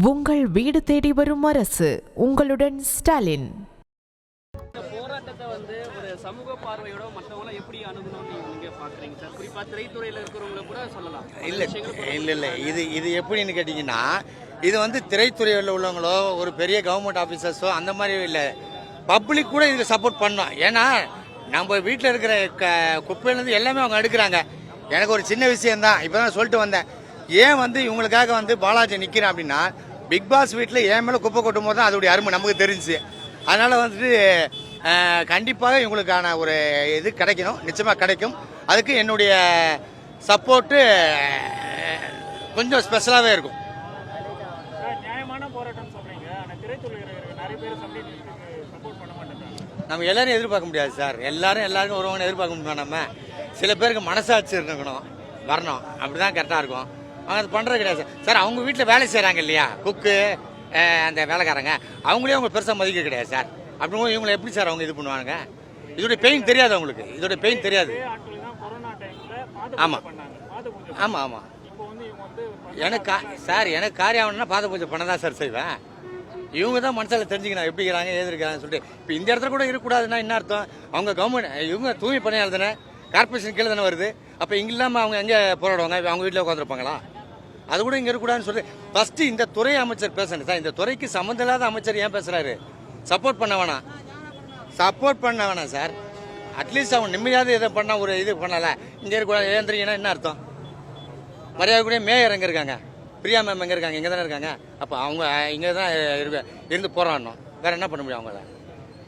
உங்கள் வீடு தேடி வரும் அரசு. உங்களுடன் ஸ்டாலின். இந்த போராட்டத்தை ஒரு சமூக பார்வையோட மற்றவங்க எப்படி அணுகணும்னு நீங்க பாக்குறீங்க சார்? குறிப்பா திரைத்துறையில இருக்கிறவங்க கூட சொல்லலாம். இல்ல இது எப்படின்னு கேட்டீங்கன்னா, இது திரைத்துறையில் உள்ளவங்களோ ஒரு பெரிய கவர்மெண்ட் ஆஃபீஸர்ஸோ அந்த மாதிரி இல்லை, பப்ளிக் கூட இதுக்கு சப்போர்ட் பண்ணோம். ஏன்னா நம்ம வீட்டில் இருக்கிற குப்பையிலேருந்து எல்லாமே அவங்க எடுக்கிறாங்க. எனக்கு ஒரு சின்ன விஷயம்தான், இப்போ தான் சொல்லிட்டு வந்தேன். ஏன் இவங்களுக்காக பாலாஜி நிற்கிறேன் அப்படின்னா, பிக் பாஸ் வீட்டில் ஏன் மேலே குப்பை கொட்டும் போது தான் அதோடைய அருமை நமக்கு தெரிஞ்சு. அதனால் கண்டிப்பாக இவங்களுக்கான ஒரு இது கிடைக்கணும், நிச்சயமாக கிடைக்கும். அதுக்கு என்னுடைய சப்போர்ட்டு கொஞ்சம் ஸ்பெஷலாகவே இருக்கும். நியாயமான போராட்டம் சொல்றீங்க, ஆனால் திரைத்துறையில் நிறைய பேர் சப்போர்ட் பண்ண மாட்டேங்கிறாங்க. நம்ம எல்லாரும் எதிர்பார்க்க முடியாது சார், எல்லாருக்கும் ஒருவங்க எதிர்பார்க்க முடியும். நம்ம சில பேருக்கு மனசாட்சி இருக்கணும், வரணும், அப்படிதான் கரெக்டாக இருக்கும். அவங்க அது பண்ணுறது கிடையாது சார். அவங்க வீட்டில் வேலை செய்கிறாங்க இல்லையா, குக்கு அந்த வேலைக்காரங்க, அவங்களே அவங்க பெருசாக மதிக்க கிடையாது சார். அப்படிங்கும்போது இவங்களை எப்படி சார் அவங்க இது பண்ணுவாங்க? இதோடைய பெயின் தெரியாது அவங்களுக்கு, இதோடைய பெயின் தெரியாது. ஆமாம் ஆமாம் ஆமாம். எனக்கு சார், எனக்கு காரியம் ஆகணும்னா பாத பூஜை பண்ண தான் சார் செய்வேன். இவங்க தான் மனசில் தெரிஞ்சுக்கணும் எப்படி இருக்கிறாங்க, ஏது இருக்கிறாங்கன்னு சொல்லிட்டு. இப்போ இந்த இடத்துல கூட இருக்கக்கூடாதுன்னா என்ன அர்த்தம்? அவங்க கவர்மெண்ட், இவங்க தூய்மை பணியாளர் தானே, கார்பரேஷன் கீழே தானே வருது. அப்போ இங்கே இல்லாமல் அவங்க எங்கே போராடுவாங்க? அவங்க வீட்டில் உட்காந்துருப்பாங்களா? அது கூட இங்கே இருக்கக்கூடாதுன்னு சொல்லி ஃபஸ்ட்டு இந்த துறை அமைச்சர் பேசணும் சார். இந்த துறைக்கு சம்மந்தம் இல்லாத அமைச்சர் ஏன் பேசுகிறாரு? சப்போர்ட் பண்ண வேணாம் சார். அட்லீஸ்ட் அவங்க நிம்மதியாவது இதை பண்ணால் ஒரு இது பண்ணல. இங்கே இருக்கக்கூடாது ஏந்திரிங்கன்னா என்ன அர்த்தம்? மரியாதை கூட மேயர் எங்கே இருக்காங்க, பிரியா மேம் எங்கே இருக்காங்க? இங்கே தானே இருக்காங்க. அப்போ அவங்க இங்கே தான் இருந்து போராடணும், வேறு என்ன பண்ண முடியும் அவங்கள?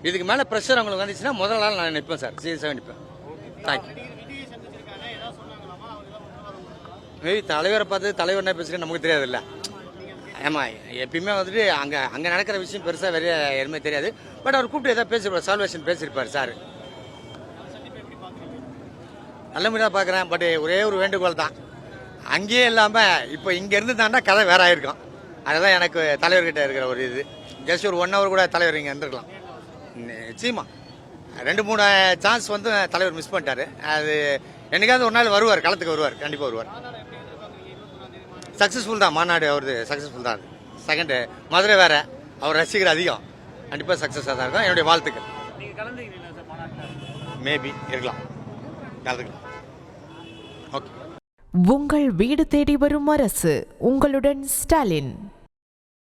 இதுக்கு மேலே ப்ரெஷர் அவங்களுக்கு வந்துச்சுன்னா முதல் நாள் நான் நிற்பேன் சார், சீரியஸாக நிற்பேன். தேங்க்யூ. தலைவரை பார்த்து தலைவர் என்ன பேசுகிறேன் நமக்கு தெரியாதுல்ல. ஆமாம், எப்பயுமே அங்கே நடக்கிற விஷயம் பெருசாக வேறு எதுவுமே தெரியாது. பட் அவர் கூப்பிட்டு எதாவது பேசியிருப்பார், சால்வேஷன் பேசியிருப்பார் சார். நல்ல முறையாக பார்க்குறேன். பட் ஒரே ஒரு வேண்டுகோள் தான், அங்கேயே இல்லாமல் இப்போ இங்கே இருந்து தாண்டா கதை வேற ஆயிருக்கும். அதுதான் எனக்கு தலைவர்கிட்ட இருக்கிற ஒரு இது. ஜஸ்ட் ஒரு 1 hour கூட தலைவர் இங்கே இருந்துருக்கலாம். நிச்சயமா 2-3 சான்ஸ் தலைவர் மிஸ் பண்ணிட்டாரு. அது என்னைக்காவது ஒரு நாள் வருவார், களத்துக்கு வருவார், கண்டிப்பாக வருவார். சக்ஸஸ்ஃபுல் தான் மாநாடு, அவரது சக்ஸஸ்ஃபுல் தான். செகண்டு மதுரை வேற, அவர் ரசிகர் அதிகம், கண்டிப்பாக சக்ஸஸாக தான் இருக்கும். என்னுடைய வாழ்த்துக்கள். மேபி இருக்கலாம், கலந்துக்கலாம். ஓகே. உங்கள் வீடு தேடி வரும் அரசு. உங்களுடன் ஸ்டாலின்.